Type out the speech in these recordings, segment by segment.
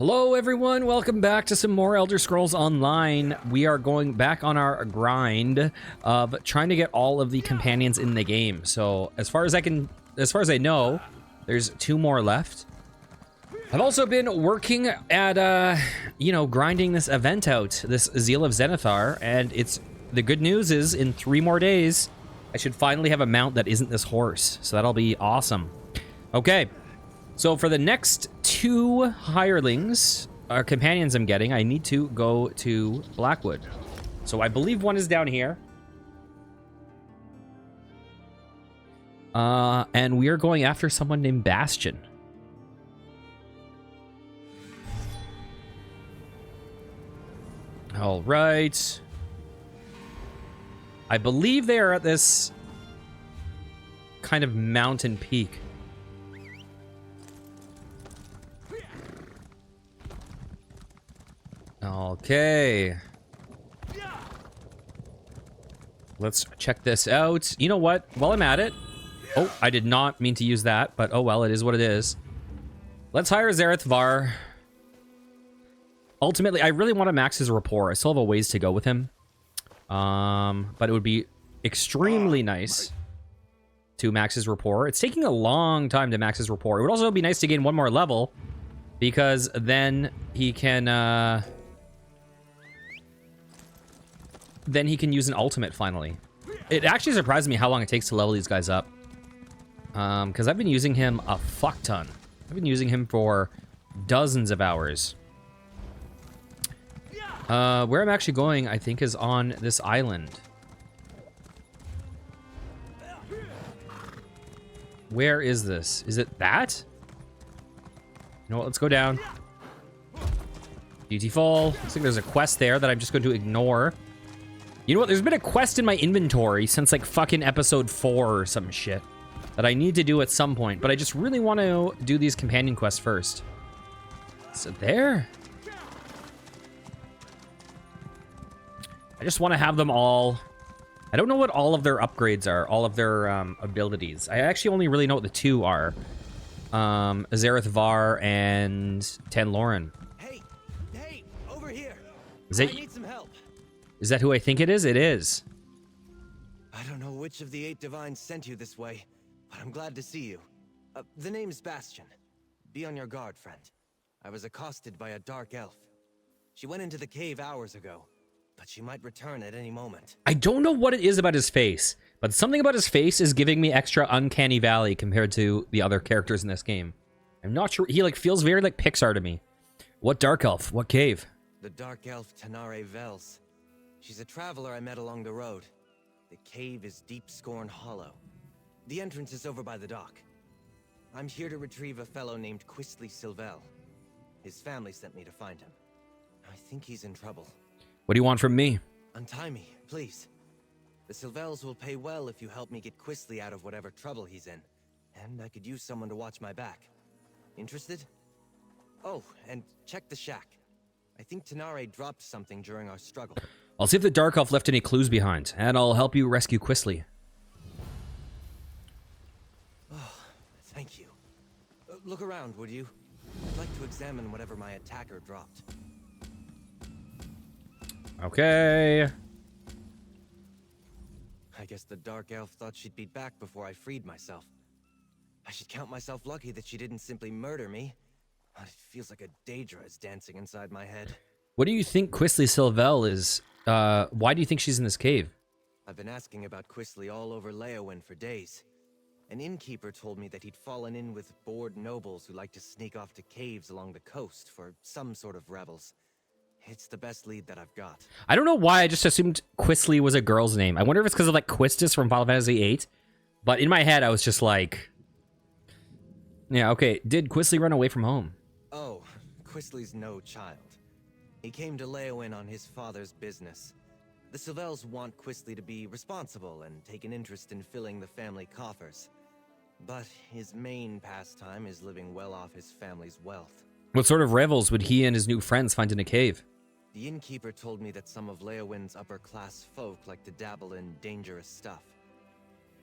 Hello everyone, welcome back to some more Elder Scrolls Online. We are going back on our grind of trying to get all of the companions in the game. So as far as I know, there's 2 more left. I've also been working at grinding this event out, this Zeal of Zenithar, and the good news is in 3 more days I should finally have a mount that isn't this horse. So that'll be awesome. Okay. So for the next 2 hirelings, or companions I'm getting, I need to go to Blackwood. So I believe one is down here. And we are going after someone named Bastion. All right. I believe they are at this kind of mountain peak. Okay. Let's check this out. You know what? While I'm at it... Oh, I did not mean to use that, but oh well, it is what it is. Let's hire Zareth Var. Ultimately, I really want to max his rapport. I still have a ways to go with him. But it would be extremely nice to max his rapport. It's taking a long time to max his rapport. It would also be nice to gain 1 more level, because then he can... Then he can use an ultimate finally. It actually surprised me how long it takes to level these guys up. Because I've been using him a fuck ton. I've been using him for dozens of hours. Where I'm actually going, I think, is on this island. Where is this? Is it that? You know what? Let's go down. Beautiful. Looks like there's a quest there that I'm just going to ignore. You know what? There's been a quest in my inventory since like fucking episode 4 or some shit that I need to do at some point, but I just really want to do these companion quests first. Is it there? I just want to have them all. I don't know what all of their upgrades are, all of their abilities. I actually only really know what the 2 are. Zareth Var and Tanloran. Hey, over here. I need some help. Is that who I think it is? It is. I don't know which of the 8 divines sent you this way, but I'm glad to see you. The name's Bastion. Be on your guard, friend. I was accosted by a dark elf. She went into the cave hours ago, but she might return at any moment. I don't know what it is about his face, but something about his face is giving me extra uncanny valley compared to the other characters in this game. I'm not sure. He like feels very like Pixar to me. What dark elf? What cave? The dark elf Tanare Vels. She's a traveler I met along the road. The cave is Deep Scorn Hollow. The entrance is over by the dock. I'm here to retrieve a fellow named Quistley Silvel. His family sent me to find him. I think he's in trouble. What do you want from me? Untie me, please. The Silvels will pay well if you help me get Quistley out of whatever trouble he's in. And I could use someone to watch my back. Interested? Oh, and check the shack. I think Tanare dropped something during our struggle. I'll see if the Dark Elf left any clues behind, and I'll help you rescue Quistley. Oh, thank you. Look around, would you? I'd like to examine whatever my attacker dropped. Okay. I guess the Dark Elf thought she'd be back before I freed myself. I should count myself lucky that she didn't simply murder me. It feels like a Daedra is dancing inside my head. What do you think Quistley Silvel is? Why do you think she's in this cave? I've been asking about Quistley all over Leyawiin for days. An innkeeper told me that he'd fallen in with bored nobles who like to sneak off to caves along the coast for some sort of revels. It's the best lead that I've got. I don't know why I just assumed Quistley was a girl's name. I wonder if it's because of like Quistis from Final Fantasy VIII. But in my head, I was just like... Yeah, okay. Did Quistley run away from home? Oh, Quistley's no child. He came to Leyawiin on his father's business. The Silvels want Quistley to be responsible and take an interest in filling the family coffers. But his main pastime is living well off his family's wealth. What sort of revels would he and his new friends find in a cave? The innkeeper told me that some of Leyawiin's upper-class folk like to dabble in dangerous stuff.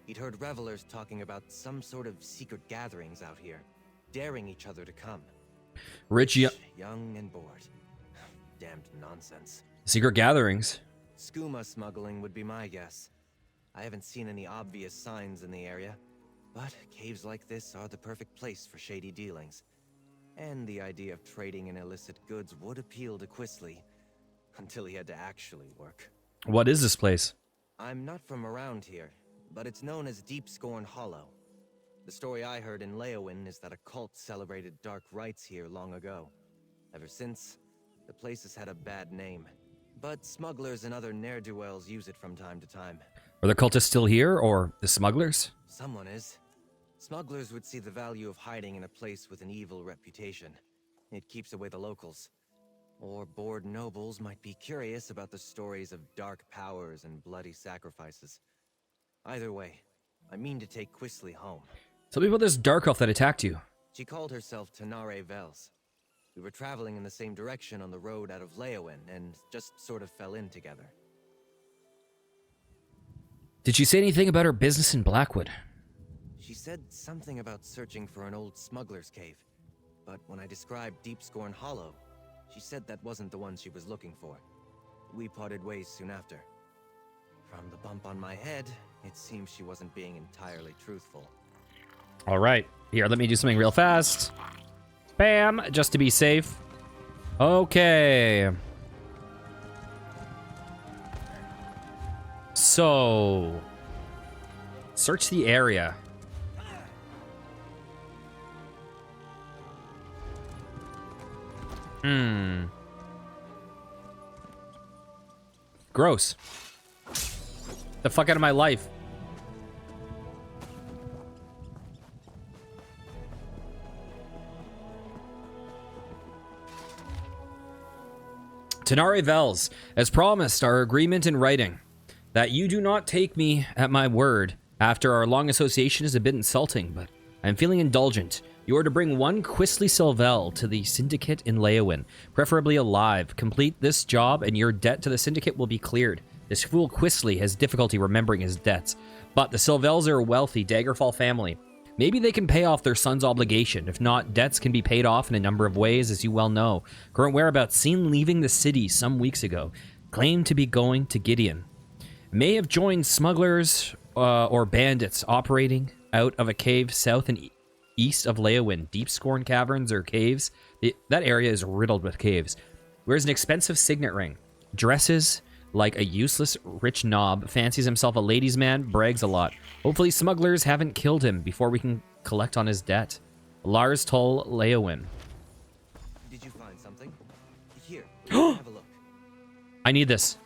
He'd heard revelers talking about some sort of secret gatherings out here, daring each other to come. Rich young and bored. Damned nonsense. Secret gatherings. Skooma smuggling would be my guess. I haven't seen any obvious signs in the area, but caves like this are the perfect place for shady dealings. And the idea of trading in illicit goods would appeal to Quisley, until he had to actually work. What is this place? I'm not from around here, but it's known as Deep Scorn Hollow. The story I heard in Leowin is that a cult celebrated dark rites here long ago. Ever since, the place has had a bad name, but smugglers and other ne'er-do-wells use it from time to time. Are the cultists still here, or the smugglers? Someone is. Smugglers would see the value of hiding in a place with an evil reputation. It keeps away the locals. Or bored nobles might be curious about the stories of dark powers and bloody sacrifices. Either way, I mean to take Quisley home. Tell me about this dark elf that attacked you. She called herself Tanare Vels. We were traveling in the same direction on the road out of Leowin and just sort of fell in together. Did she say anything about her business in Blackwood? She said something about searching for an old smuggler's cave, but when I described Deep Scorn Hollow, she said that wasn't the one she was looking for. We parted ways soon after. From the bump on my head, it seems she wasn't being entirely truthful. All right. Here, let me do something real fast. Bam, just to be safe. Okay. So, search the area. Gross. The fuck out of my life. Tanare Vels, as promised, our agreement in writing, that you do not take me at my word. After our long association is a bit insulting, but I'm feeling indulgent. You are to bring one Quisley Sylvel to the Syndicate in Leowin, preferably alive. Complete this job and your debt to the Syndicate will be cleared. This fool Quisley has difficulty remembering his debts, but the Sylvels are a wealthy Daggerfall family. Maybe they can pay off their son's obligation. If not, debts can be paid off in a number of ways, as you well know. Current whereabouts seen leaving the city some weeks ago. Claimed to be going to Gideon. May have joined smugglers or bandits operating out of a cave south and east of Leowin. Deep Scorn Caverns or caves. That area is riddled with caves. Wears an expensive signet ring. Dresses like a useless rich knob. Fancies himself a ladies' man. Brags a lot. Hopefully smugglers haven't killed him before we can collect on his debt. Lars Toll Leowin. Did you find something? Here, have a look. I need this.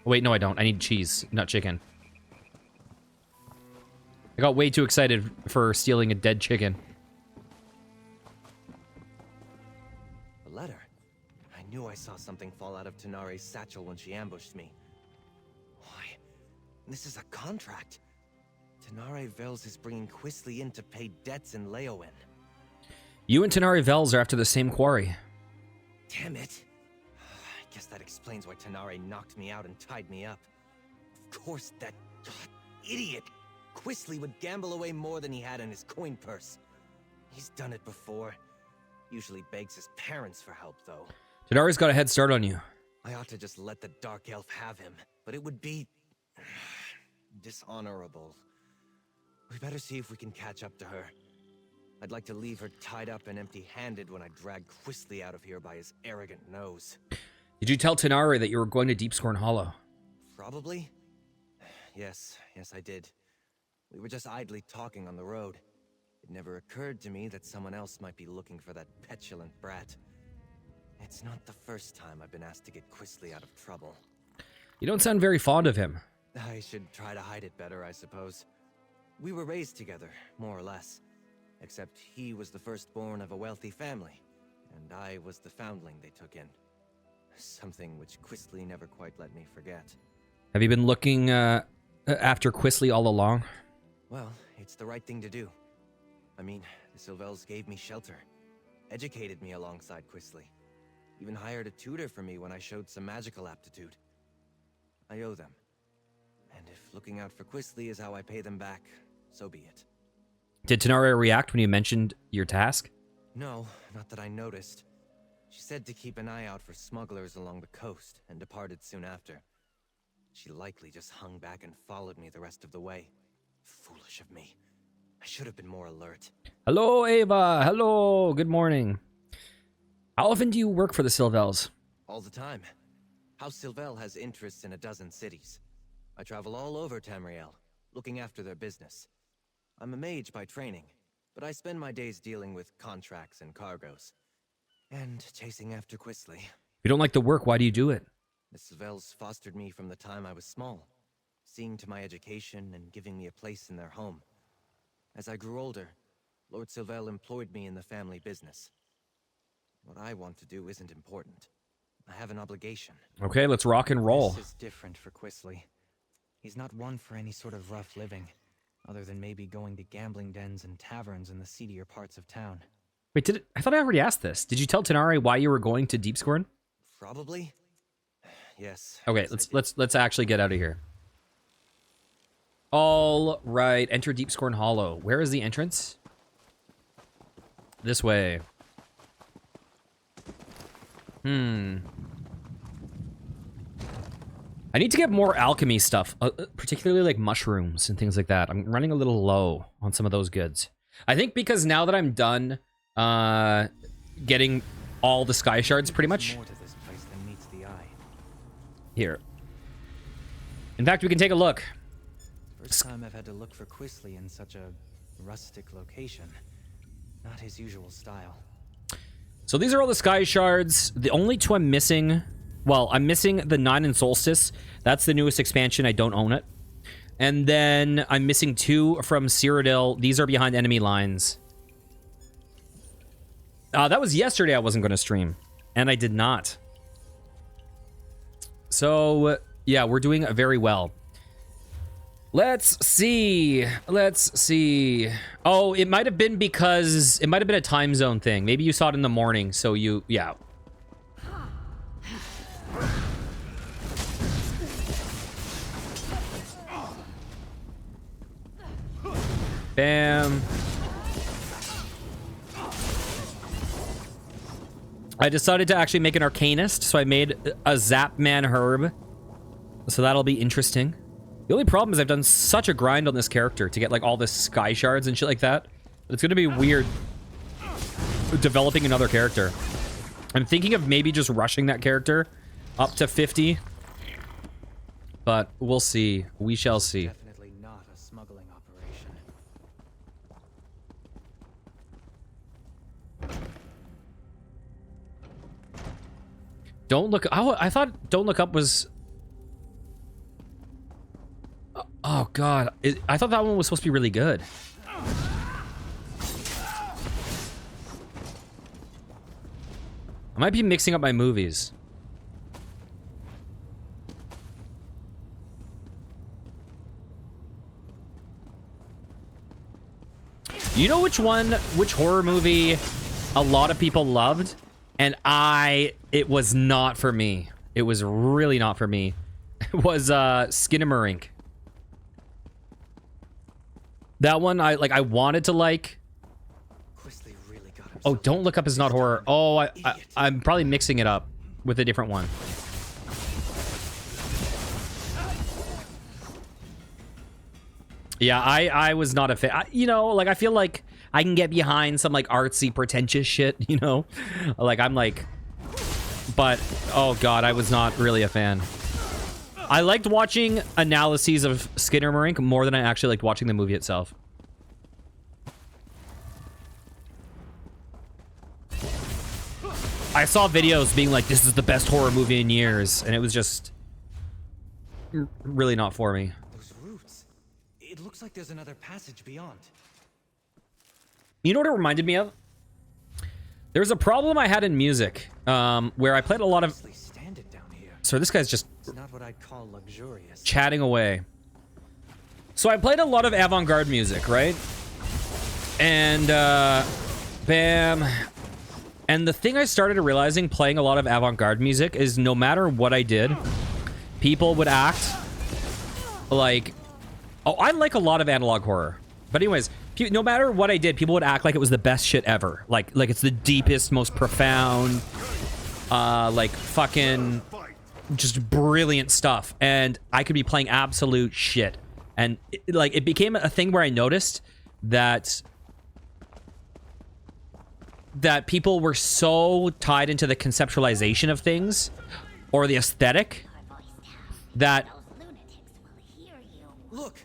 Wait, no I don't. I need cheese, not chicken. I got way too excited for stealing a dead chicken. A letter. I knew I saw something fall out of Tanare's satchel when she ambushed me. Why? This is a contract. Tanare Vels is bringing Quisley in to pay debts in Leowin. You and Tanare Vels are after the same quarry. Damn it. I guess that explains why Tanare knocked me out and tied me up. Of course, that idiot Quisley would gamble away more than he had in his coin purse. He's done it before. Usually begs his parents for help, though. Tanare's got a head start on you. I ought to just let the Dark Elf have him, but it would be dishonorable. We better see if we can catch up to her. I'd like to leave her tied up and empty-handed when I drag Quisley out of here by his arrogant nose. Did you tell Tanare that you were going to Deep Scorn Hollow? Probably. Yes, I did. We were just idly talking on the road. It never occurred to me that someone else might be looking for that petulant brat. It's not the first time I've been asked to get Quisley out of trouble. You don't sound very fond of him. I should try to hide it better, I suppose. We were raised together, more or less. Except he was the firstborn of a wealthy family, and I was the foundling they took in. Something which Quisley never quite let me forget. Have you been looking after Quisley all along? Well, it's the right thing to do. I mean, the Sylvels gave me shelter, educated me alongside Quisley, even hired a tutor for me when I showed some magical aptitude. I owe them. And if looking out for Quisley is how I pay them back, so be it. Did Tanare react when you mentioned your task? No, not that I noticed. She said to keep an eye out for smugglers along the coast and departed soon after. She likely just hung back and followed me the rest of the way. Foolish of me. I should have been more alert. Hello, Ava. Hello. Good morning. How often do you work for the Sylvels? All the time. House Sylvel has interests in a dozen cities. I travel all over Tamriel, looking after their business. I'm a mage by training, but I spend my days dealing with contracts and cargoes. And chasing after Quisly. If you don't like the work, why do you do it? The Sylvels fostered me from the time I was small, seeing to my education and giving me a place in their home. As I grew older, Lord Sylvel employed me in the family business. What I want to do isn't important. I have an obligation. Okay, let's rock and roll. This is different for Quisly. He's not one for any sort of rough living, other than maybe going to gambling dens and taverns in the seedier parts of town. Wait, I thought I already asked this. Did you tell Tanare why you were going to Deepscorn? Probably. Yes. Okay, let's actually get out of here. All right, enter Deepscorn Hollow. Where is the entrance? This way. I need to get more alchemy stuff, particularly like mushrooms and things like that. I'm running a little low on some of those goods. I think because now that I'm done getting all the sky shards pretty much. More to this place than meets the eye. Here. In fact, we can take a look. First time I've had to look for Quisly in such a rustic location. Not his usual style. So these are all the sky shards. The only two I'm missing... Well, I'm missing the Nine and Solstice. That's the newest expansion. I don't own it. And then I'm missing 2 from Cyrodiil. These are behind enemy lines. That was yesterday I wasn't going to stream. And I did not. So, yeah, we're doing very well. Let's see. Let's see. Oh, it might have been because... It might have been a time zone thing. Maybe you saw it in the morning, so you... Yeah. Bam. I decided to actually make an Arcanist, so I made a Sadman Hurb. So that'll be interesting. The only problem is I've done such a grind on this character to get like all the sky shards and shit like that. It's gonna be weird developing another character. I'm thinking of maybe just rushing that character up to 50. But we'll see. We shall see. Definitely not a smuggling operation. Don't look... Oh, I thought Don't Look Up was... Oh, God. I thought that one was supposed to be really good. I might be mixing up my movies. You know which horror movie a lot of people loved? And it was not for me. It was really not for me. It was Skinamarink. That one I wanted to like. Really got Oh, Don't Look Up is not horror. Oh, I'm probably mixing it up with a different one. Yeah, I was not a fan. You know, like I feel like I can get behind some like artsy, pretentious shit, you know? Like I'm like, but oh God, I was not really a fan. I liked watching analyses of Skinamarink more than I actually liked watching the movie itself. I saw videos being like, this is the best horror movie in years, and it was just really not for me. Those roots. It looks like there's another passage beyond. You know what it reminded me of? There was a problem I had in music, where I played a lot of... Stand it down here. So this guy's just It's not what I'd call luxurious. chatting away. So I played a lot of avant-garde music, right? And, bam. And the thing I started realizing playing a lot of avant-garde music is no matter what I did, people would act like... Oh, I like a lot of analog horror. But anyways, no matter what I did, people would act like it was the best shit ever. Like it's the deepest, most profound, like fucking just brilliant stuff, and I could be playing absolute shit. And it became a thing where I noticed that people were so tied into the conceptualization of things or the aesthetic that Look,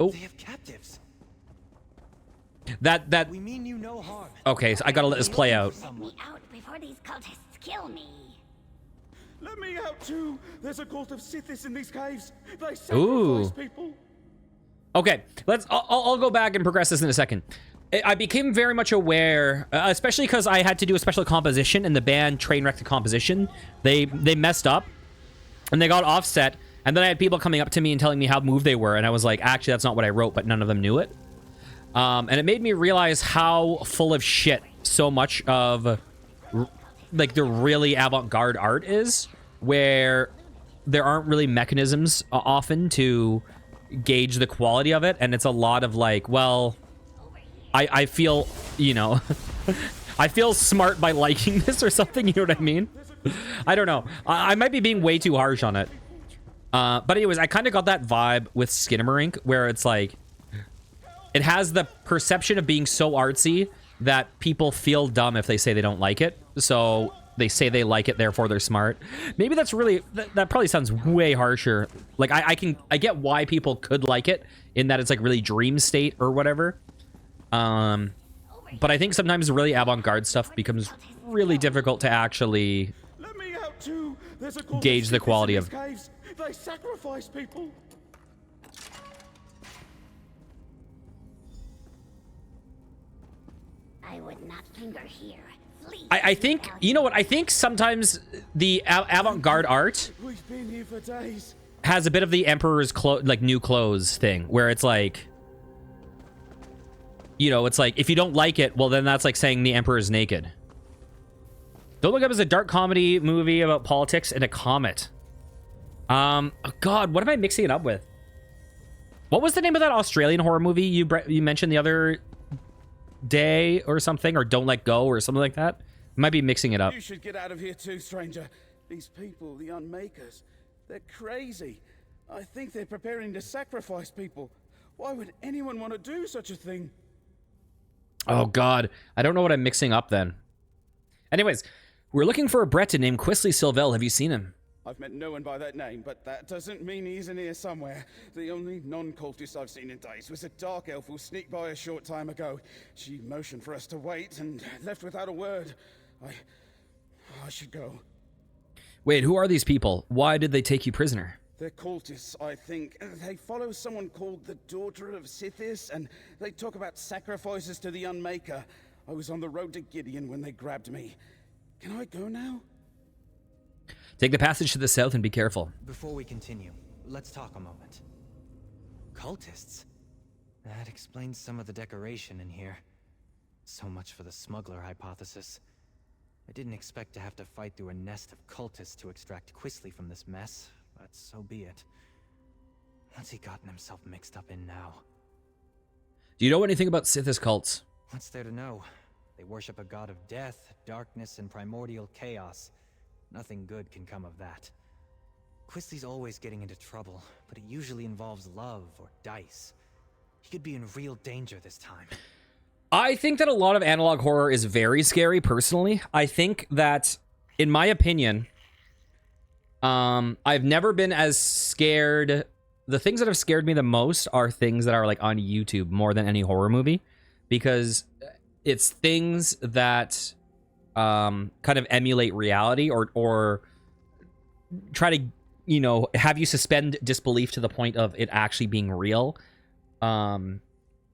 oh, they have captives. that We mean you no harm. okay, so I gotta let this play out. Let me out before these cultists kill me. Let me out too. There's a cult of Sithis in these caves. They Ooh. sacrifice people. Okay, I'll go back and progress this in a second. I became very much aware, especially because I had to do a special composition, and the band train wrecked the composition. They messed up, and they got offset. And then I had people coming up to me and telling me how moved they were, and I was like, actually, that's not what I wrote, but none of them knew it. And it made me realize how full of shit so much of like the really avant-garde art is, where there aren't really mechanisms often to gauge the quality of it, and it's a lot of like, well, I feel, you know, I feel smart by liking this or something, you know what I mean? I don't know. I might be being way too harsh on it. But anyways, I kind of got that vibe with Skinamarink, where it's like, it has the perception of being so artsy that people feel dumb if they say they don't like it. So they say they like it, therefore they're smart. Maybe that's really, that probably sounds way harsher. Like I get why people could like it, in that it's like really dream state or whatever. But I think sometimes really avant-garde stuff becomes really difficult to actually Let me out too. There's a cult gauge of the Sithis quality in of. these caves. They sacrifice people. I would not linger here. Flee. I think, you know what, I think sometimes the avant-garde art We've been here for days. has a bit of the Emperor's like new clothes thing, where it's like, you know, it's like, if you don't like it, well, then that's like saying the Emperor's naked. Don't Look Up is a dark comedy movie about politics and a comet. Oh God, what am I mixing it up with? What was the name of that Australian horror movie you mentioned the other day or something, or Don't Let Go or something like that? I might be mixing it up. You should get out of here too, stranger. These people, the Unmakers, they're crazy. I think they're preparing to sacrifice people. Why would anyone want to do such a thing? Oh God, I don't know what I'm mixing up then. Anyways, we're looking for a Breton named Quisley Silvel. Have you seen him? I've met no one by that name, but that doesn't mean he isn't here somewhere. The only non-cultist I've seen in days was a dark elf who sneaked by a short time ago. She motioned for us to wait and left without a word. I should go. Wait, who are these people? Why did they take you prisoner? They're cultists, I think. They follow someone called the Daughter of Sithis, and they talk about sacrifices to the Unmaker. I was on the road to Gideon when they grabbed me. Can I go now? Take the passage to the south and be careful. Before we continue, let's talk a moment. Cultists? That explains some of the decoration in here. So much for the smuggler hypothesis. I didn't expect to have to fight through a nest of cultists to extract Quisley from this mess, but so be it. What's he gotten himself mixed up in now? Do you know anything about Sithis cults? What's there to know? They worship a god of death, darkness, and primordial chaos. Nothing good can come of that. Quisley's always getting into trouble, but it usually involves love or dice. He could be in real danger this time. I think that a lot of analog horror is very scary, personally. I think that, in my opinion, I've never been as scared. The things that have scared me the most are things that are like on YouTube more than any horror movie, because it's things that kind of emulate reality or try to, you know, have you suspend disbelief to the point of it actually being real.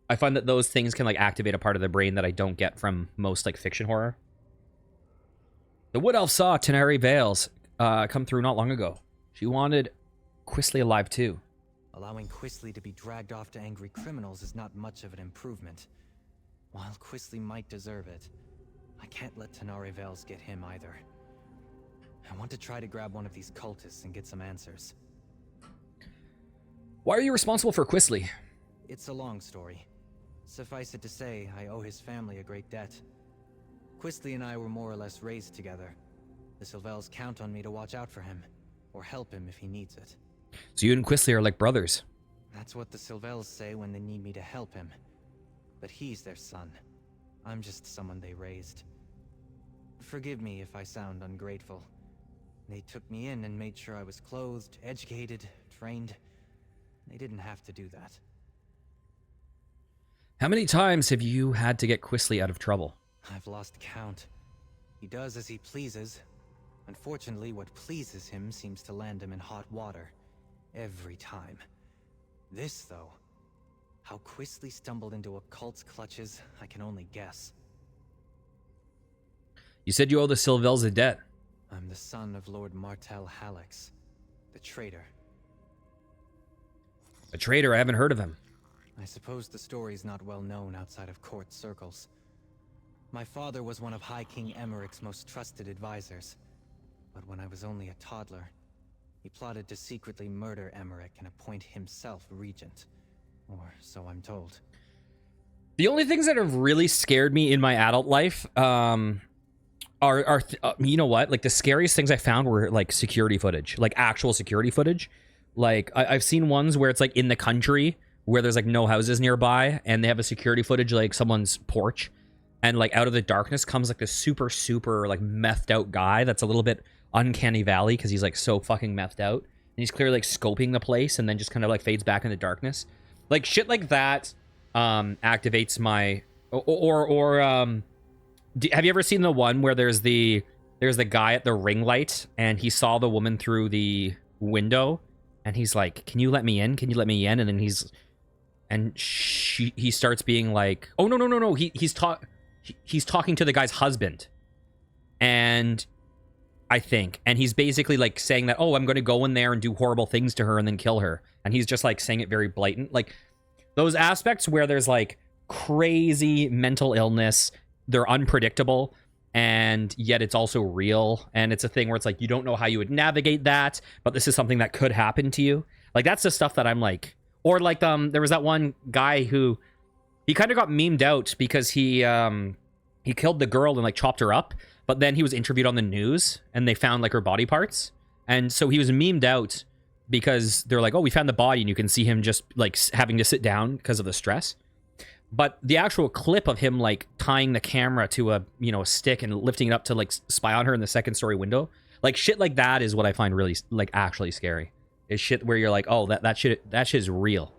I find that those things can like activate a part of the brain that I don't get from most like fiction horror. The Wood Elf saw Tenari Vales come through not long ago. She wanted Quisley alive too. Allowing Quisley to be dragged off to angry criminals is not much of an improvement. While Quisley might deserve it, I can't let Tenari Vales get him either. I want to try to grab one of these cultists and get some answers. Why are you responsible for Quisley? It's a long story. Suffice it to say, I owe his family a great debt. Quisley and I were more or less raised together. The Sylvels count on me to watch out for him, or help him if he needs it. So you and Quisly are like brothers. That's what the Sylvels say when they need me to help him. But he's their son. I'm just someone they raised. Forgive me if I sound ungrateful. They took me in and made sure I was clothed, educated, trained. They didn't have to do that. How many times have you had to get Quisly out of trouble? I've lost count. He does as he pleases. Unfortunately, what pleases him seems to land him in hot water. Every time. This, though, how Quisly stumbled into a cult's clutches, I can only guess. You said you owe the Sylvels a debt. I'm the son of Lord Martel Hallex, the traitor. A traitor? I haven't heard of him. I suppose the story's not well known outside of court circles. My father was one of High King Emmerich's most trusted advisors. But when I was only a toddler, he plotted to secretly murder Emmerich and appoint himself regent. Or so I'm told. The only things that have really scared me in my adult life, you know what? Like, the scariest things I found were, like, security footage. Like, actual security footage. Like, I've seen ones where it's, like, in the country, where there's, like, no houses nearby, and they have a security footage, like, someone's porch. And, like, out of the darkness comes, like, this super, like, methed out guy that's a little bit uncanny valley, because he's, like, so fucking methed out. And he's clearly, like, scoping the place, and then just kind of, like, fades back into darkness. Like, shit like that activates my... have you ever seen the one where there's the guy at the ring light, and he saw the woman through the window, and he's like, "Can you let me in? Can you let me in?" And then he starts being like, "Oh no! He's talking to the guy's husband," and he's basically like saying that, "Oh, I'm going to go in there and do horrible things to her and then kill her," and he's just like saying it very blatant, like those aspects where there's like crazy mental illness. They're unpredictable, and yet it's also real. And it's a thing where it's like, you don't know how you would navigate that, but this is something that could happen to you. Like, that's the stuff that I'm like, or like, there was that one guy who, he kind of got memed out because he killed the girl and like chopped her up, but then he was interviewed on the news and they found like her body parts. And so he was memed out because they're like, "Oh, we found the body," and you can see him just like having to sit down because of the stress. But the actual clip of him like tying the camera to a stick and lifting it up to like spy on her in the second story window, like shit like that is what I find really like actually scary. Is shit where you're like, oh, that shit is real.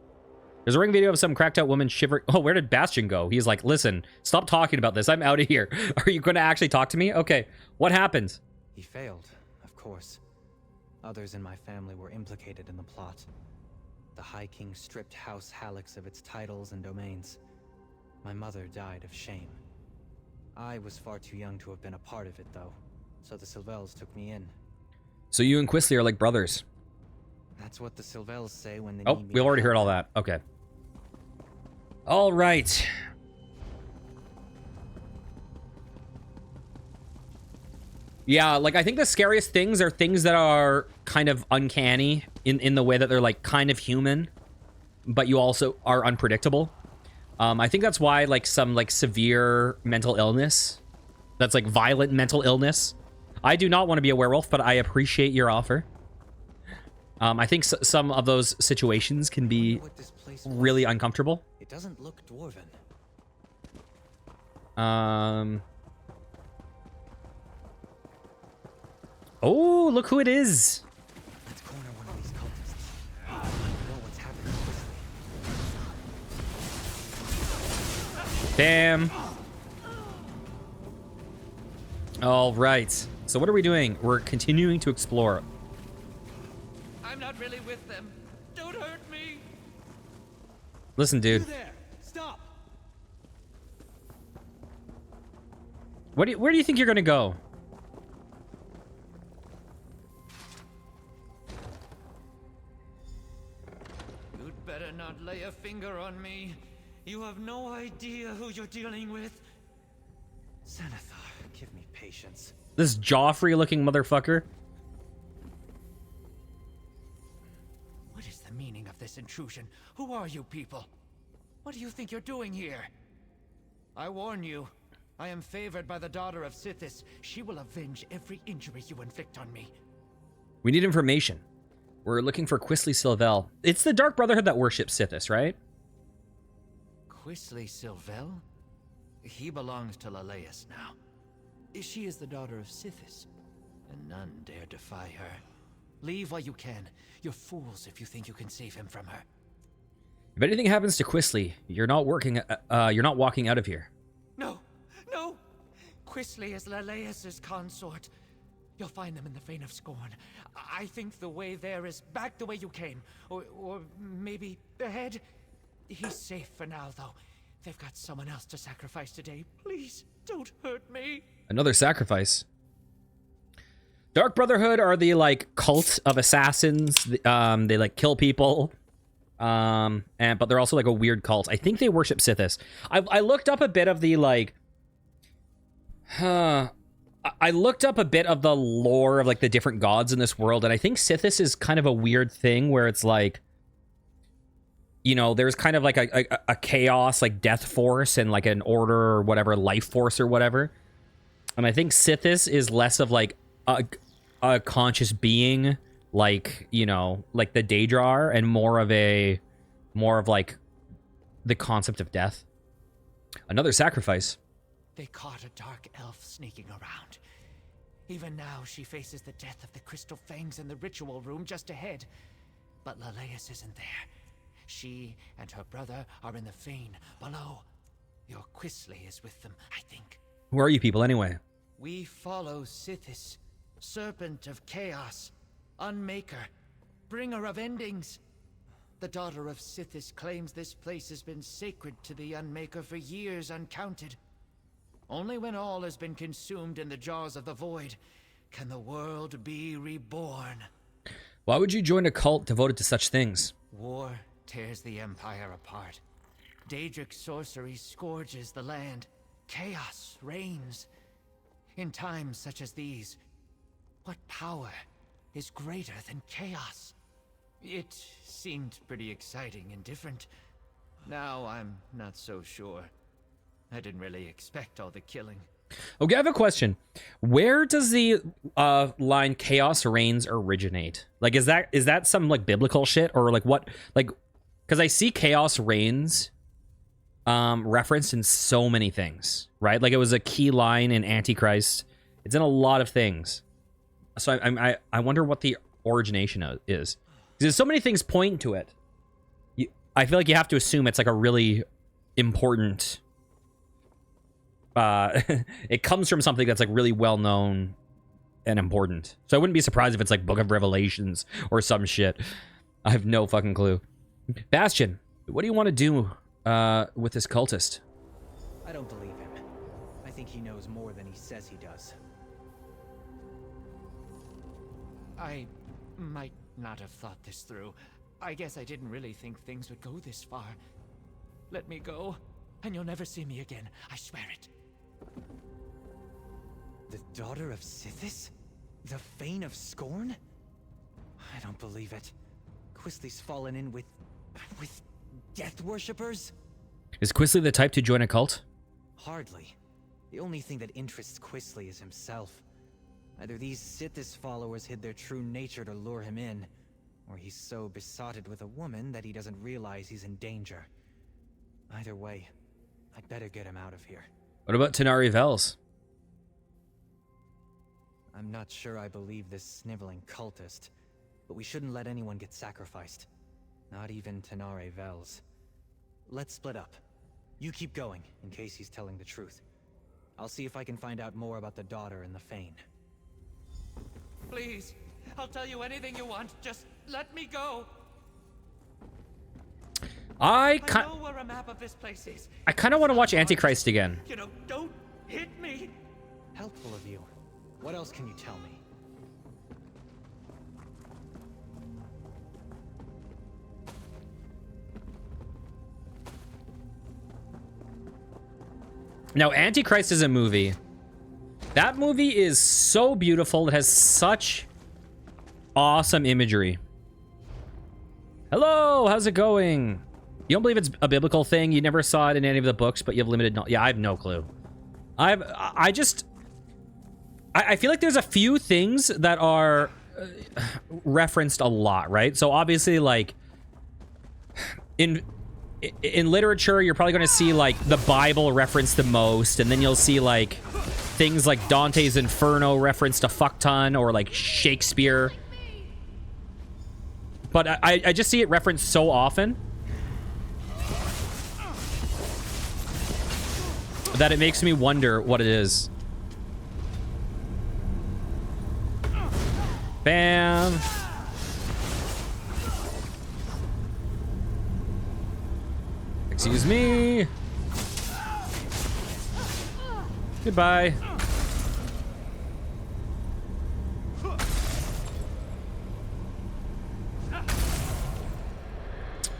There's a ring video of some cracked out woman shivering. Oh, where did Bastion go? He's like, "Listen, stop talking about this. I'm out of here. Are you going to actually talk to me? Okay, what happened?" He failed, of course. Others in my family were implicated in the plot. The High King stripped House Hallex of its titles and domains. My mother died of shame. I was far too young to have been a part of it, though, so the Sylvels took me in. So you and Quisly are like brothers. That's what the Sylvels say when they Oh, need me. we already heard all that. Okay. All right. Yeah, like, I think the scariest things are things that are kind of uncanny in the way that they're, like, kind of human, but you also are unpredictable. I think that's why, like, some, like, severe mental illness, that's, like, violent mental illness. I do not want to be a werewolf, but I appreciate your offer. I think some of those situations can be really uncomfortable. It doesn't look dwarven. Oh, look who it is. Let's corner one of these cultists. I want to know what's happening quickly. Damn. All right. So what are we doing? We're continuing to explore. I'm not really with them. Don't hurt me. Listen, dude. You there! Stop! Where do you think you're gonna go? You'd better not lay a finger on me. You have no idea who you're dealing with. Xanathar, give me patience. This Joffrey-looking motherfucker. What is the meaning of this intrusion? Who are you people? What do you think you're doing here? I warn you, I am favored by the daughter of Sithis. She will avenge every injury you inflict on me. We need information. We're looking for Quisley Silvel. It's the Dark Brotherhood that worships Sithis, right? Quisley Silvel? He belongs to Leleus now. She is the daughter of Sithis, and none dare defy her. Leave while you can. You're fools if you think you can save him from her. If anything happens to Quisley, you're not walking out of here. No, no! Quisley is Leleus's consort. You'll find them in the Fane of Scorn. I think the way there is back the way you came. Or maybe ahead. He's safe for now, though. They've got someone else to sacrifice today. Please, don't hurt me. Another sacrifice. Dark Brotherhood are the, like, cult of assassins. They, like, kill people. But they're also, like, a weird cult. I think they worship Sithis. I looked up a bit of the, like... I looked up a bit of the lore of, like, the different gods in this world, and I think Sithis is kind of a weird thing where it's, like... You know, there's kind of, like, a chaos, like, death force and, like, an order or whatever, life force or whatever. And I think Sithis is less of, like, a conscious being, like, you know, like the Daedrar, and more of, like, the concept of death. Another sacrifice. They caught a dark elf sneaking around. Even now, she faces the death of the Crystal Fangs in the ritual room just ahead. But Leleus isn't there. She and her brother are in the Fane below. Your Quisley is with them, I think. Who are you people, anyway? We follow Sithis, Serpent of Chaos, Unmaker, Bringer of Endings. The daughter of Sithis claims this place has been sacred to the Unmaker for years uncounted. Only when all has been consumed in the jaws of the void can the world be reborn. Why would you join a cult devoted to such things? War tears the Empire apart. Daedric sorcery scourges the land. Chaos reigns. In times such as these, what power is greater than chaos? It seemed pretty exciting and different. Now I'm not so sure. I didn't really expect all the killing. Okay, I have a question. Where does the line "Chaos reigns" originate? Like, is that some, like, biblical shit, or, like, what? Like, because I see "Chaos reigns" referenced in so many things, right? Like, it was a key line in Antichrist. It's in a lot of things. So I wonder what the origination is. Because so many things point to it. I feel like you have to assume it's, like, a really important... it comes from something that's, like, really well known and important. So I wouldn't be surprised if it's, like, Book of Revelations or some shit. I have no fucking clue. Bastion, what do you want to do with this cultist? I don't believe him. I think he knows more than he says he does. I might not have thought this through. I guess I didn't really think things would go this far. Let me go, and you'll never see me again. I swear it. The daughter of Sithis? The Fane of Scorn? I don't believe it. Quisley's fallen in with death worshippers? Is Quisley the type to join a cult? Hardly. The only thing that interests Quisley is himself. Either these Sithis followers hid their true nature to lure him in, or he's so besotted with a woman that he doesn't realize he's in danger. Either way, I'd better get him out of here. What about Tanari Vels? I'm not sure I believe this sniveling cultist, but we shouldn't let anyone get sacrificed. Not even Tanare Vels. Let's split up. You keep going, in case he's telling the truth. I'll see if I can find out more about the daughter and the Fane. Please, I'll tell you anything you want. Just let me go. I know where a map of this place is. I kind of want to watch Antichrist again. You know, don't hit me. Helpful of you. What else can you tell me? Now, Antichrist is a movie. That movie is so beautiful. It has such awesome imagery. Hello, how's it going? You don't believe it's a biblical thing? You never saw it in any of the books, but you have limited knowledge. Yeah, I have no clue. I feel like there's a few things that are referenced a lot, right? So obviously, like in literature, you're probably going to see like the Bible referenced the most, and then you'll see like things like Dante's Inferno referenced a fuck ton, or like Shakespeare. But I just see it referenced so often that it makes me wonder what it is. Bam. Excuse me. Goodbye.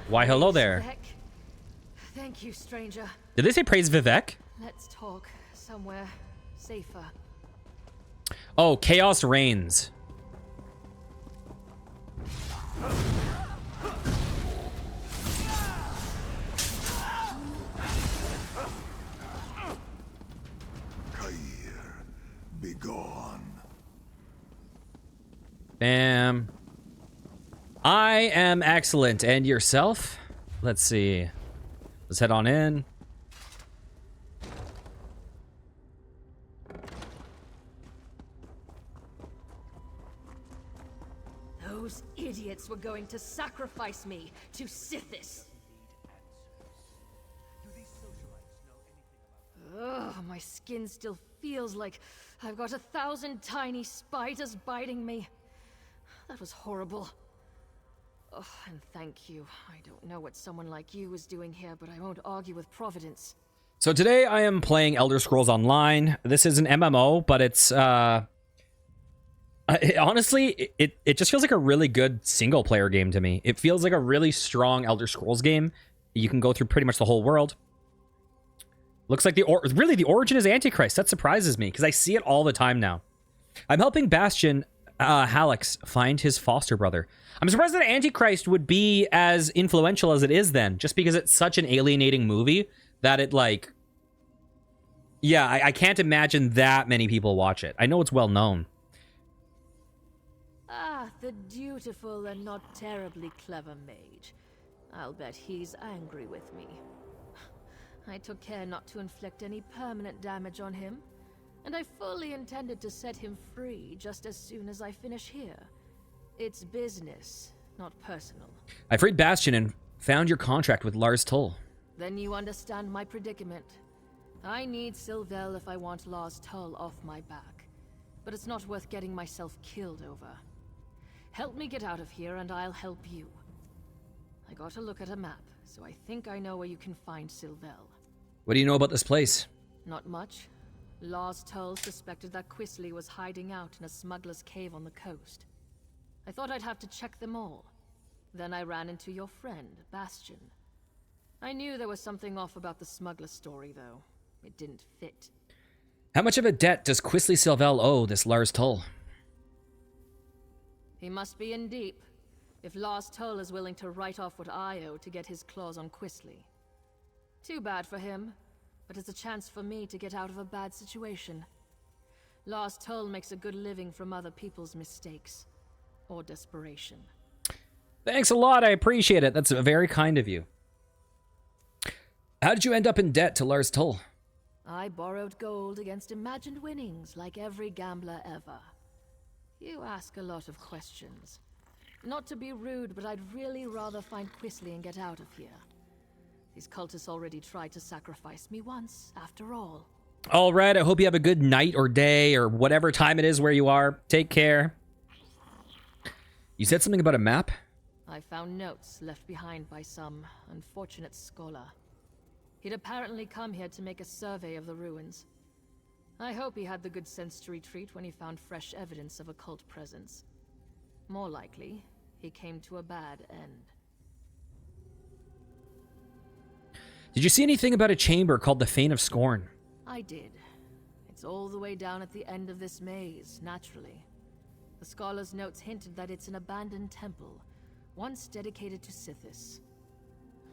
Why, hello there. Thank you, stranger. Did they say praise Vivek? Let's talk somewhere safer. Oh, chaos reigns. Be gone. Bam. I am excellent. And yourself? Let's see. Let's head on in. Those idiots were going to sacrifice me to Sithis. Ugh, my skin still feels like I've got 1,000 tiny spiders biting me. That was horrible. Oh, and thank you. I don't know what someone like you is doing here, but I won't argue with Providence. So today I am playing Elder Scrolls Online. This is an MMO, but it's honestly, it just feels like a really good single player game to me. It feels like a really strong Elder Scrolls game. You can go through pretty much the whole world. Looks like the origin is Antichrist. That surprises me because I see it all the time now. I'm helping Bastion Hallex find his foster brother. I'm surprised that Antichrist would be as influential as it is then, just because it's such an alienating movie that it like... Yeah, I can't imagine that many people watch it. I know it's well known. Ah, the dutiful and not terribly clever mage. I'll bet he's angry with me. I took care not to inflict any permanent damage on him, and I fully intended to set him free just as soon as I finish here. It's business, not personal. I freed Bastion and found your contract with Lars Tull. Then you understand my predicament. I need Sylvel if I want Lars Tull off my back, but it's not worth getting myself killed over. Help me get out of here and I'll help you. I got a look at a map, so I think I know where you can find Sylvel. What do you know about this place? Not much. Lars Tull suspected that Quisley was hiding out in a smuggler's cave on the coast. I thought I'd have to check them all. Then I ran into your friend, Bastion. I knew there was something off about the smuggler story, though. It didn't fit. How much of a debt does Quisley Sylvel owe this Lars Tull? He must be in deep, if Lars Tull is willing to write off what I owe to get his claws on Quisley. Too bad for him, but it's a chance for me to get out of a bad situation. Lars Tull makes a good living from other people's mistakes. Or desperation. Thanks a lot, I appreciate it. That's very kind of you. How did you end up in debt to Lars Tull? I borrowed gold against imagined winnings like every gambler ever. You ask a lot of questions. Not to be rude, but I'd really rather find Quisley and get out of here. These cultists already tried to sacrifice me once, after all. All right, I hope you have a good night or day or whatever time it is where you are. Take care. You said something about a map? I found notes left behind by some unfortunate scholar. He'd apparently come here to make a survey of the ruins. I hope he had the good sense to retreat when he found fresh evidence of occult presence. More likely, he came to a bad end. Did you see anything about a chamber called the Fane of Scorn? I did. It's all the way down at the end of this maze, naturally. The scholar's notes hinted that it's an abandoned temple, once dedicated to Sithis.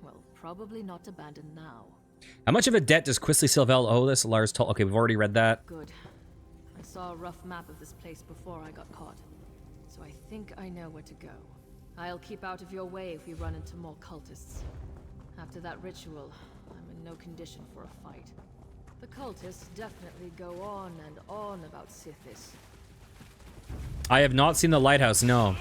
Well, probably not abandoned now. How much of a debt does Quisly Silvel owe this? Lars told. Okay, we've already read that. Good. I saw a rough map of this place before I got caught, so I think I know where to go. I'll keep out of your way if we run into more cultists. After that ritual, I'm in no condition for a fight. The cultists definitely go on and on about Sithis. I have not seen the lighthouse, no.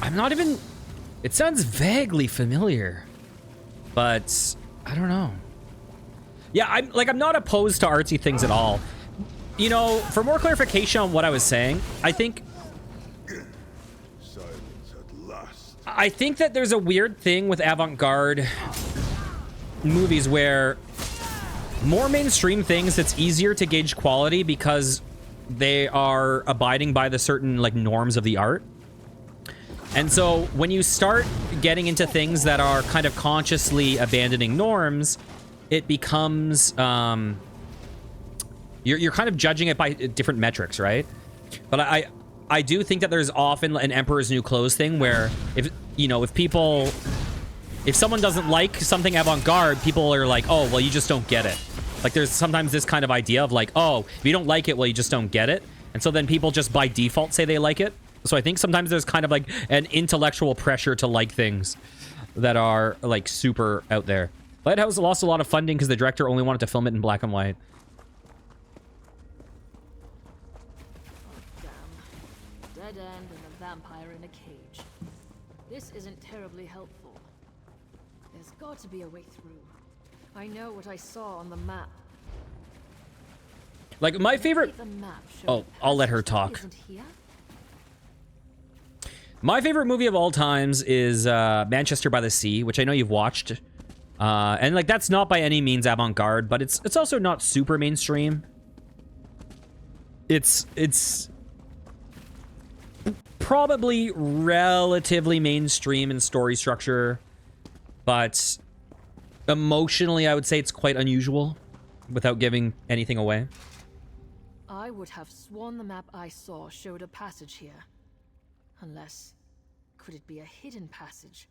I'm not even... It sounds vaguely familiar, but I don't know. Yeah, I'm not opposed to artsy things at all. You know, for more clarification on what I was saying, I think that there's a weird thing with avant-garde movies where more mainstream things, it's easier to gauge quality because they are abiding by the certain like norms of the art. And so when you start getting into things that are kind of consciously abandoning norms, it becomes you're kind of judging it by different metrics, right? But I do think that there's often an Emperor's New Clothes thing where if someone doesn't like something avant-garde, people are like, oh, well, you just don't get it. Like there's sometimes this kind of idea of like, oh, if you don't like it, well, you just don't get it. And so then people just by default say they like it. So I think sometimes there's kind of like an intellectual pressure to like things that are like super out there. Lighthouse lost a lot of funding because the director only wanted to film it in black and white. Oh, damn. Dead end and a vampire in a cage. This isn't terribly helpful. There's got to be a way through. I know what I saw on the map. Like my favorite... The map Oh, I'll let her talk. isn't here? My favorite movie of all times is Manchester by the Sea, which I know you've watched. And like that's not by any means avant-garde, but it's also not super mainstream. It's probably relatively mainstream in story structure, but emotionally I would say it's quite unusual without giving anything away. I would have sworn the map I saw showed a passage here. Unless, could it be a hidden passage?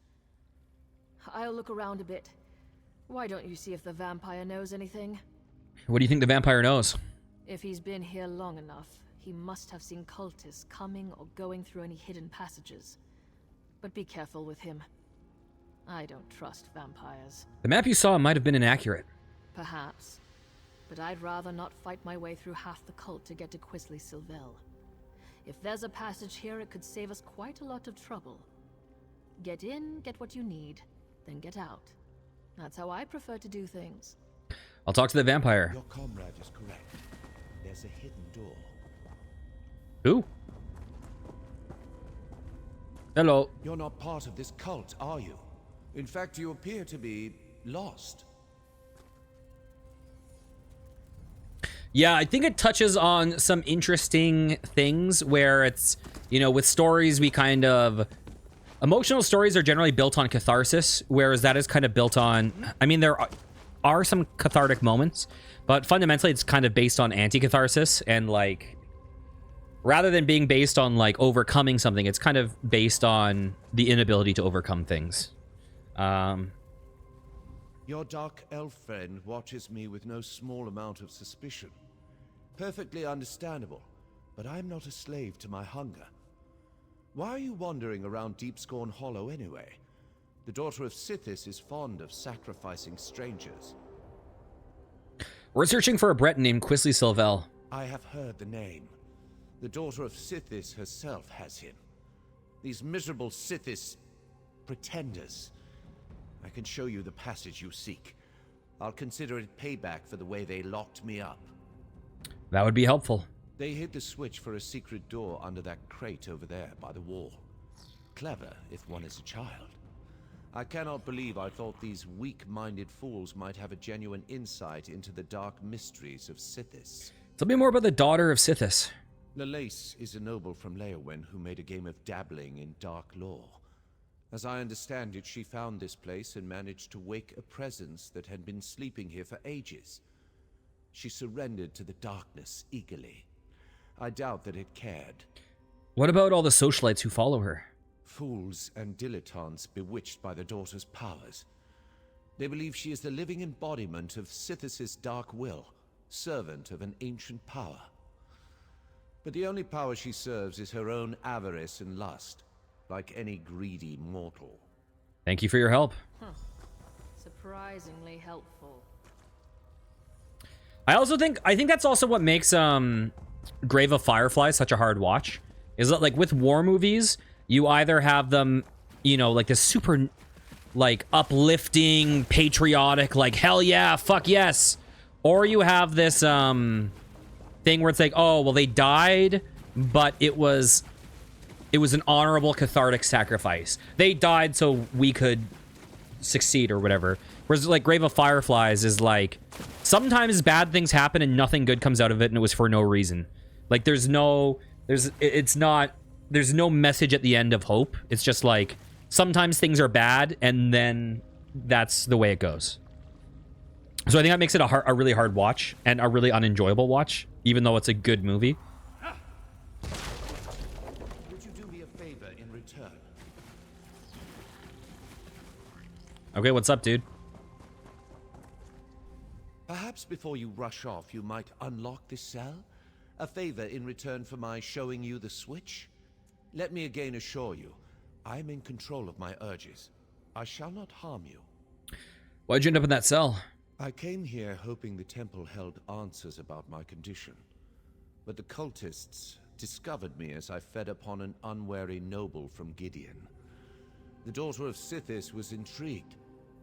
I'll look around a bit. Why don't you see if the vampire knows anything? What do you think the vampire knows? If he's been here long enough, he must have seen cultists coming or going through any hidden passages. But be careful with him. I don't trust vampires. The map you saw might have been inaccurate. Perhaps. But I'd rather not fight my way through half the cult to get to Quisly Silvel. If there's a passage here, it could save us quite a lot of trouble. Get in, get what you need, then get out. That's how I prefer to do things. I'll talk to the vampire. Your comrade is correct. There's a hidden door. Who? Hello. You're not part of this cult, are you? In fact, you appear to be lost. Yeah, I think it touches on some interesting things where it's, you know, with stories we kind of... Emotional stories are generally built on catharsis, whereas that is kind of built on... I mean, there are some cathartic moments, but fundamentally it's kind of based on anti-catharsis, and like... Rather than being based on like overcoming something, it's kind of based on the inability to overcome things. Your dark elf friend watches me with no small amount of suspicion. Perfectly understandable, but I'm not a slave to my hunger. Why are you wandering around Deepscorn Hollow anyway? The daughter of Sithis is fond of sacrificing strangers. We're searching for a Breton named Quisly Silvel. I have heard the name. The daughter of Sithis herself has him. These miserable Sithis pretenders. I can show you the passage you seek. I'll consider it payback for the way they locked me up. That would be helpful. They hid the switch for a secret door under that crate over there by the wall. Clever, if one is a child. I cannot believe I thought these weak-minded fools might have a genuine insight into the dark mysteries of Sithis. Tell me more about the daughter of Sithis. Lalace is a noble from Leowen who made a game of dabbling in dark lore. As I understand it, she found this place and managed to wake a presence that had been sleeping here for ages. She surrendered to the darkness eagerly. I doubt that it cared. What about all the socialites who follow her? Fools and dilettantes bewitched by the daughter's powers. They believe she is the living embodiment of Sithis' dark will, servant of an ancient power. But the only power she serves is her own avarice and lust, like any greedy mortal. Thank you for your help. Surprisingly helpful. I think that's also what makes Grave of Fireflies such a hard watch. Is that, like, with war movies, you either have them, you know, like this super, like, uplifting, patriotic, like, hell yeah, fuck yes, or you have this thing where it's like, oh, well, they died, but it was an honorable, cathartic sacrifice. They died so we could succeed or whatever. Whereas, like, Grave of Fireflies is like, sometimes bad things happen and nothing good comes out of it, and it was for no reason. Like, there's no message at the end of hope. It's just like, sometimes things are bad, and then that's the way it goes. So I think that makes it a really hard watch, and a really unenjoyable watch, even though it's a good movie. Would you do me a favor in return? Okay, what's up, dude? Perhaps before you rush off, you might unlock this cell? A favor in return for my showing you the switch? Let me again assure you, I am in control of my urges. I shall not harm you. Why'd you end up in that cell? I came here hoping the temple held answers about my condition. But the cultists discovered me as I fed upon an unwary noble from Gideon. The daughter of Sithis was intrigued,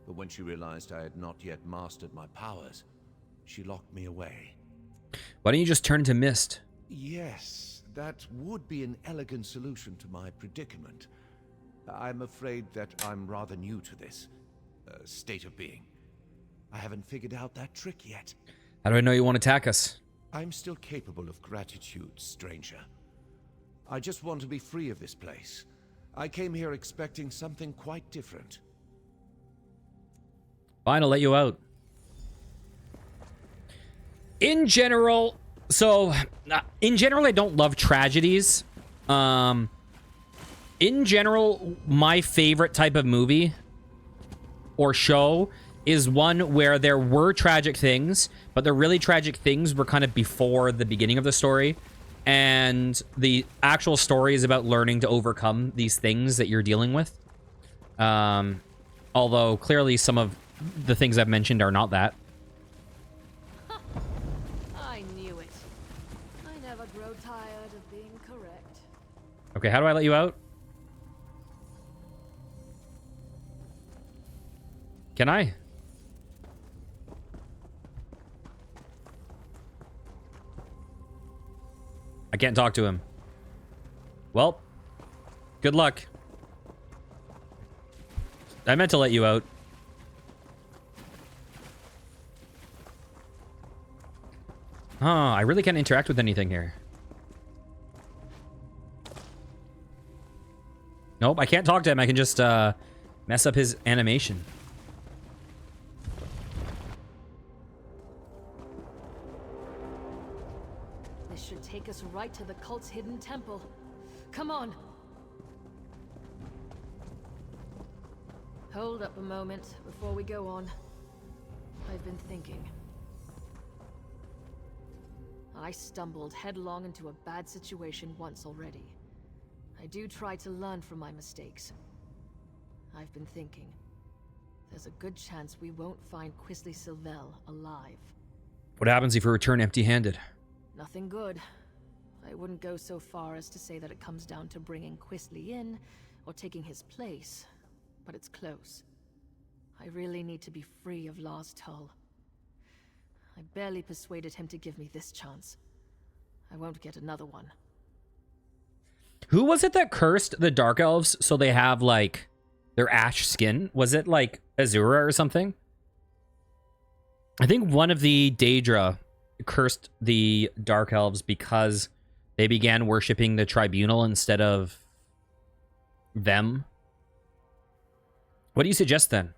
but when she realized I had not yet mastered my powers, she locked me away. Why don't you just turn to mist? Yes, that would be an elegant solution to my predicament. I'm afraid that I'm rather new to this state of being. I haven't figured out that trick yet. How do I know you won't attack us? I'm still capable of gratitude, stranger. I just want to be free of this place. I came here expecting something quite different. Fine, I'll let you out. In general, I don't love tragedies. In general, my favorite type of movie or show is one where there were tragic things, but the really tragic things were kind of before the beginning of the story. And the actual story is about learning to overcome these things that you're dealing with. Although clearly some of the things I've mentioned are not that. I knew it. I never grow tired of being correct. Okay, how do I let you out? Can I? I can't talk to him. Well, good luck. I meant to let you out. Huh, I really can't interact with anything here. Nope, I can't talk to him. I can just mess up his animation. This should take us right to the cult's hidden temple. Come on. Hold up a moment before we go on. I've been thinking. I stumbled headlong into a bad situation once already. I do try to learn from my mistakes. I've been thinking. There's a good chance we won't find Quisley Sylvel alive. What happens if we return empty-handed? Nothing good. I wouldn't go so far as to say that it comes down to bringing Quisley in or taking his place, but it's close. I really need to be free of Lars Tull. I barely persuaded him to give me this chance. I won't get another one. Who was it that cursed the Dark Elves so they have, like, their ash skin? Was it, like, Azura or something? I think one of the Daedra cursed the Dark Elves because they began worshipping the Tribunal instead of them. What do you suggest then?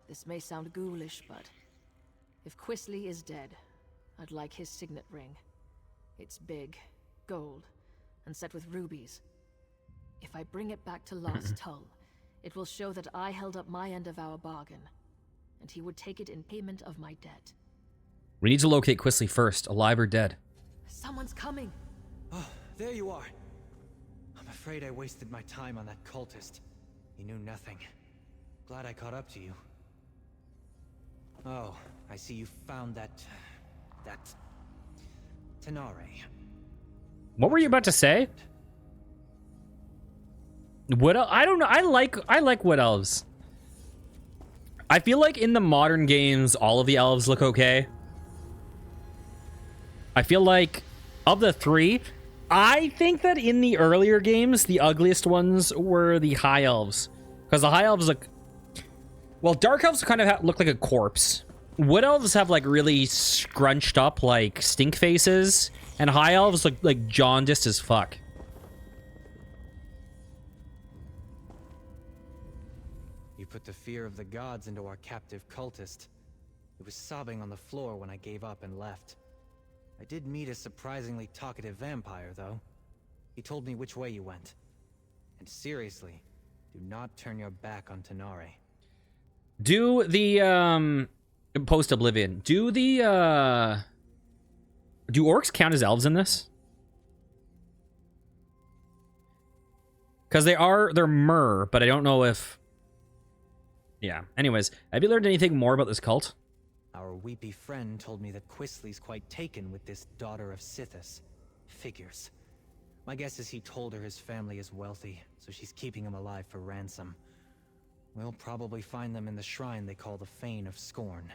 This may sound ghoulish, but if Quisley is dead, I'd like his signet ring. It's big, gold, and set with rubies. If I bring it back to Lost Tull, it will show that I held up my end of our bargain, and he would take it in payment of my debt. We need to locate Quisley first, alive or dead. Someone's coming. Oh, there you are. I'm afraid I wasted my time on that cultist. He knew nothing. Glad I caught up to you. Oh, I see you found that Tenare. What were you about to say? Wood I don't know. I like wood elves. I feel like in the modern games, all of the elves look okay. I feel like of the three, I think that in the earlier games, the ugliest ones were the high elves. Because the high elves look... Well, dark elves kind of look like a corpse. Wood elves have like really scrunched up like stink faces. And high elves look like jaundiced as fuck. You put the fear of the gods into our captive cultist. It was sobbing on the floor when I gave up and left. I did meet a surprisingly talkative vampire, though. He told me which way you went. And seriously, do not turn your back on Tenare. Do the, post-Oblivion, do orcs count as elves in this? Because they're Mer, but I don't know if... Yeah. Anyways, have you learned anything more about this cult? Our weepy friend told me that Quisley's quite taken with this daughter of Sithis. Figures. My guess is he told her his family is wealthy, so she's keeping him alive for ransom. We'll probably find them in the shrine they call the Fane of Scorn.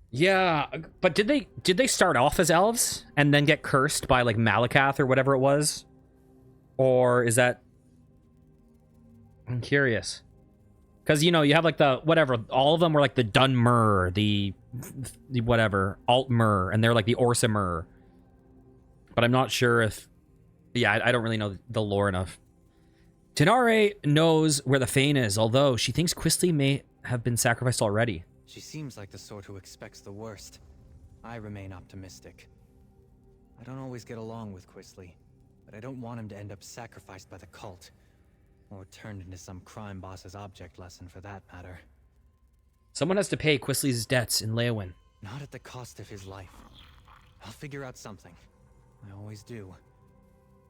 Yeah, but did they start off as elves and then get cursed by like Malakath or whatever it was? Or is that... I'm curious. Because, you know, you have like the, whatever, all of them were like the Dunmer, the whatever, Altmer, and they're like the Orsimer. But I'm not sure if... Yeah, I don't really know the lore enough. Tenare knows where the Fane is, although she thinks Quisley may have been sacrificed already. She seems like the sort who expects the worst. I remain optimistic. I don't always get along with Quisley, but I don't want him to end up sacrificed by the cult. Or turned into some crime boss's object lesson, for that matter. Someone has to pay Quisley's debts in Leowyn. Not at the cost of his life. I'll figure out something. I always do.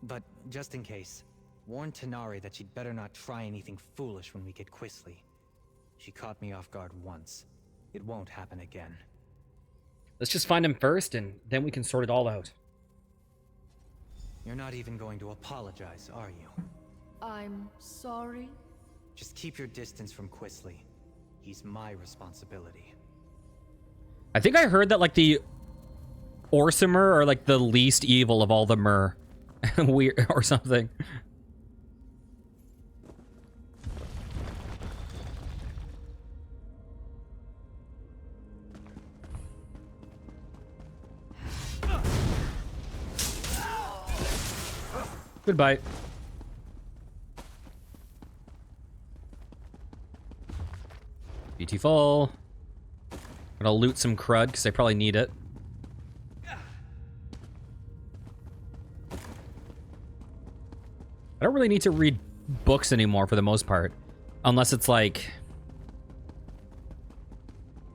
But just in case, warn Tenare that she'd better not try anything foolish when we get Quisley. She caught me off guard once. It won't happen again. Let's just find him first, and then we can sort it all out. You're not even going to apologize, are you? I'm sorry? Just keep your distance from Quisley. He's my responsibility. I think I heard that like the Orsimer are like the least evil of all the Mer. Weird or something. Goodbye. Beautiful. Gonna loot some crud because I probably need it. I don't really need to read books anymore for the most part. Unless it's like...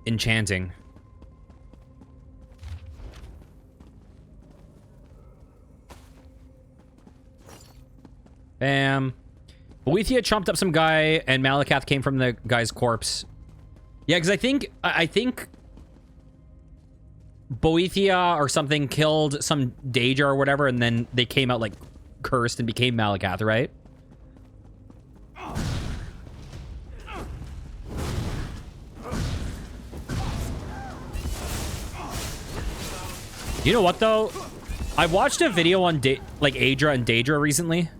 enchanting. Bam. Boethia chomped up some guy, and Malakath came from the guy's corpse. Yeah, because I think Boethia or something killed some Daedra or whatever, and then they came out like cursed and became Malakath, right? You know what though? I watched a video on like Aedra and Daedra recently.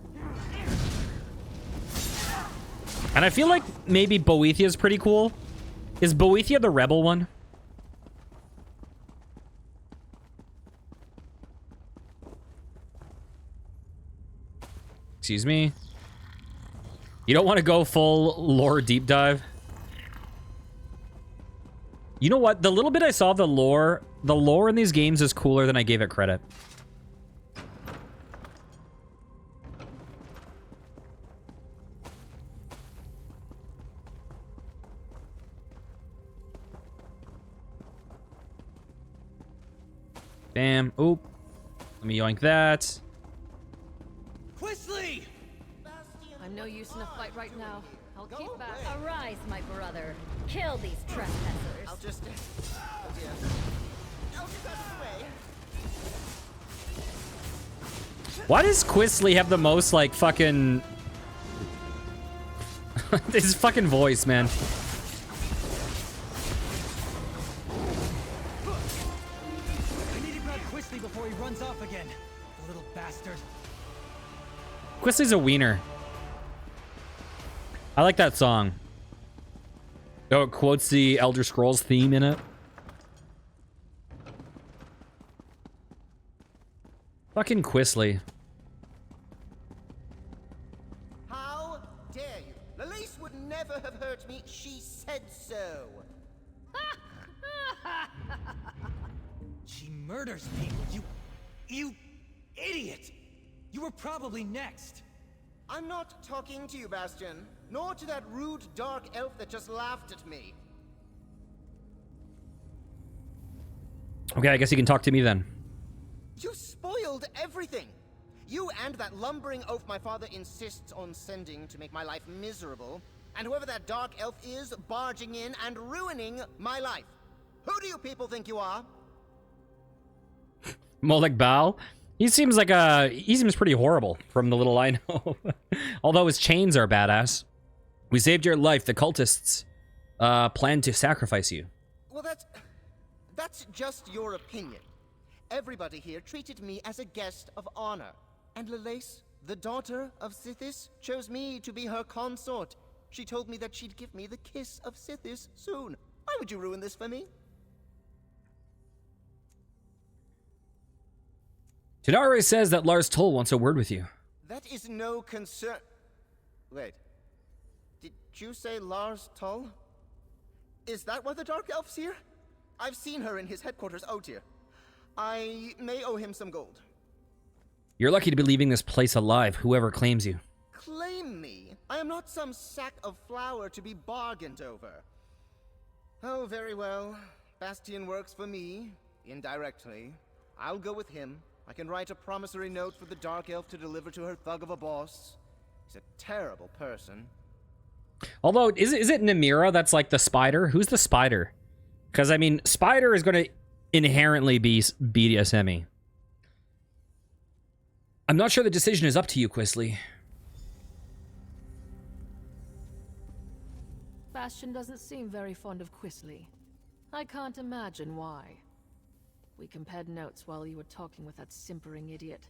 And I feel like maybe Boethia is pretty cool. Is Boethia the rebel one? Excuse me. You don't want to go full lore deep dive? You know what? The little bit I saw of the lore in these games is cooler than I gave it credit. Bam. Oop. Let me yoink that. Quisly! I'm no use in a fight right now. I'll keep back. Arise, my brother. Kill these trespassers. I'll just... Oh dear. I'll just out of the way. Why does Quisly have the most, like, fucking... his fucking voice, man. I need to grab Quisly before he runs off again. The little bastard. Quisly's a wiener. I like that song. Oh, it quotes the Elder Scrolls theme in it. Fucking Quisly. How dare you? Lelise would never have hurt me. She said so. She murders people. You idiot! You were probably next. I'm not talking to you, Bastion, nor to that rude dark elf that just laughed at me. Okay, I guess you can talk to me then. You spoiled everything. You and that lumbering oaf my father insists on sending to make my life miserable, and whoever that dark elf is barging in and ruining my life. Who do you people think you are? Molek Bal? He seems pretty horrible from the little I know. Although his chains are badass. We saved your life. The cultists planned to sacrifice you. Well, that's just your opinion. Everybody here treated me as a guest of honor. And Lelace, the daughter of Sithis, chose me to be her consort. She told me that she'd give me the kiss of Sithis soon. Why would you ruin this for me? Tadare says that Lars Tull wants a word with you. That is no concern. Wait. Did you say Lars Tull? Is that why the Dark Elf's here? I've seen her in his headquarters, Otyr. I may owe him some gold. You're lucky to be leaving this place alive, whoever claims you. Claim me? I am not some sack of flour to be bargained over. Oh, very well. Bastion works for me, indirectly. I'll go with him. I can write a promissory note for the Dark Elf to deliver to her thug of a boss. He's a terrible person. Although, is it Namira that's like the spider? Who's the spider? Because, I mean, spider is going to inherently be BDSM-y. I'm not sure the decision is up to you, Quisly. Bastion doesn't seem very fond of Quisly. I can't imagine why. We compared notes while you were talking with that simpering idiot.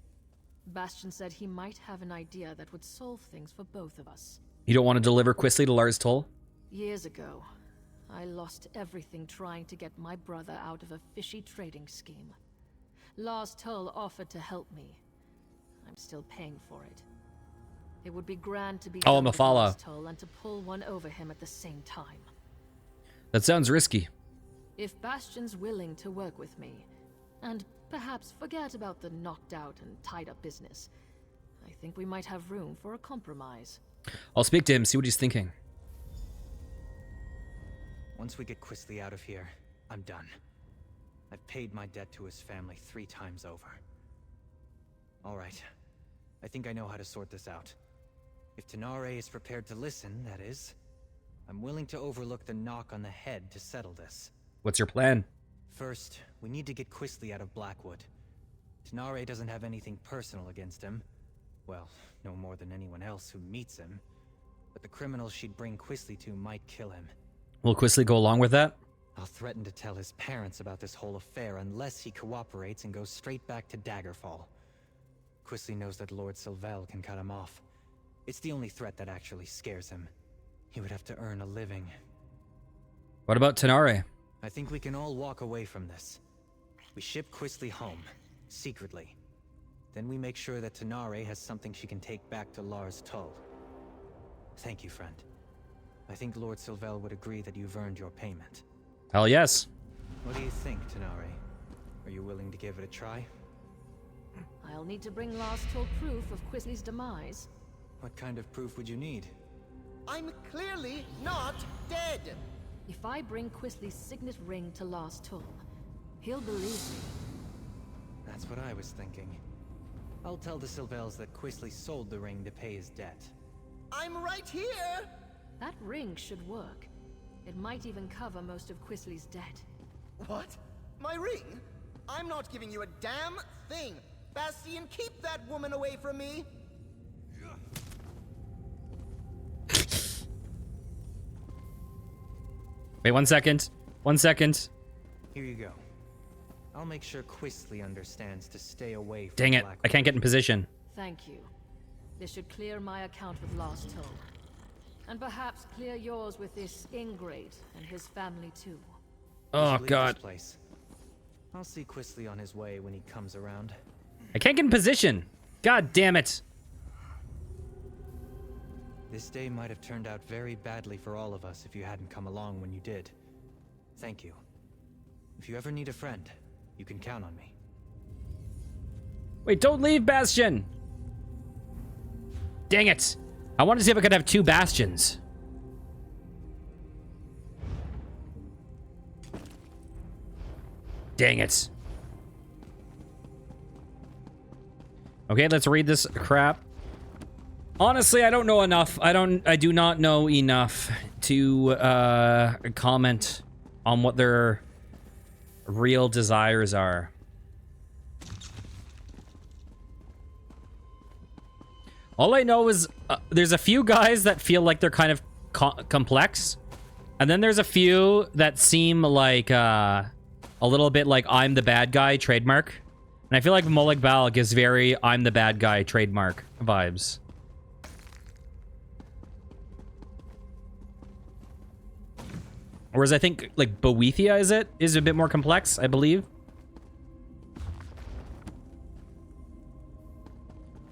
Bastion said he might have an idea that would solve things for both of us. You don't want to deliver Quisly to Lars Tull? Years ago, I lost everything trying to get my brother out of a fishy trading scheme. Lars Tull offered to help me. I'm still paying for it. It would be grand to be Oh, done with Mafala. Lars Tull and to pull one over him at the same time. That sounds risky. If Bastion's willing to work with me, and perhaps forget about the knocked out and tied up business, I think we might have room for a compromise. I'll speak to him, see what he's thinking. Once we get Quisly out of here, I'm done. I've paid my debt to his family 3 times over. All right. I think I know how to sort this out. If Tanare is prepared to listen, that is, I'm willing to overlook the knock on the head to settle this. What's your plan? First, we need to get Quisly out of Blackwood. Tanare doesn't have anything personal against him. Well, no more than anyone else who meets him. But the criminals she'd bring Quisly to might kill him. Will Quisly go along with that? I'll threaten to tell his parents about this whole affair unless he cooperates and goes straight back to Daggerfall. Quisly knows that Lord Sylvel can cut him off. It's the only threat that actually scares him. He would have to earn a living. What about Tanare? I think we can all walk away from this. We ship Quisly home, secretly. Then we make sure that Tanare has something she can take back to Lars Tull. Thank you, friend. I think Lord Sylvel would agree that you've earned your payment. Hell yes. What do you think, Tanare? Are you willing to give it a try? I'll need to bring Last Toll proof of Quisley's demise. What kind of proof would you need? I'm clearly not dead! If I bring Quisley's signet ring to Last Toll, he'll believe me. That's what I was thinking. I'll tell the Sylvels that Quisley sold the ring to pay his debt. I'm right here! That ring should work. It might even cover most of Quisley's debt. What? My ring? I'm not giving you a damn thing! Bastian, keep that woman away from me! Wait 1 second. 1 second. Here you go. I'll make sure Quisley understands to stay away from Dang it. Black I can't get in position. Thank you. This should clear my account with Last Toll. And perhaps clear yours with this ingrate and his family too. Oh, Leave this God. place. I'll see Quisley on his way when he comes around. I can't get in position. God damn it. This day might have turned out very badly for all of us if you hadn't come along when you did. Thank you. If you ever need a friend, you can count on me. Wait, don't leave, Bastion. Dang it. I wanted to see if I could have 2 Bastions. Dang it. Okay, let's read this crap. Honestly, I don't know enough. I do not know enough to comment on what their real desires are. All I know is there's a few guys that feel like they're kind of complex. And then there's a few that seem like a little bit like I'm the bad guy trademark. And I feel like Molag Bal gives very I'm the bad guy trademark vibes. Whereas I think like Boethia is a bit more complex, I believe.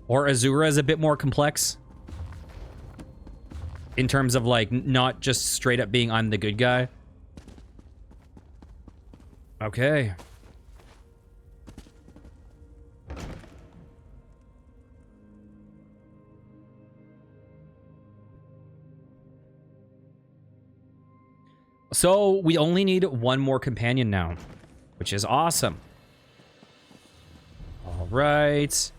Or Azura is a bit more complex. In terms of like not just straight up being I'm the good guy. Okay. So we only need 1 more companion now, which is awesome. All right.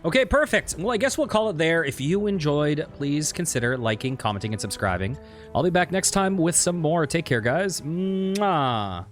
Okay, perfect. Well, I guess we'll call it there. If you enjoyed, please consider liking, commenting, and subscribing. I'll be back next time with some more. Take care, guys. Mwah.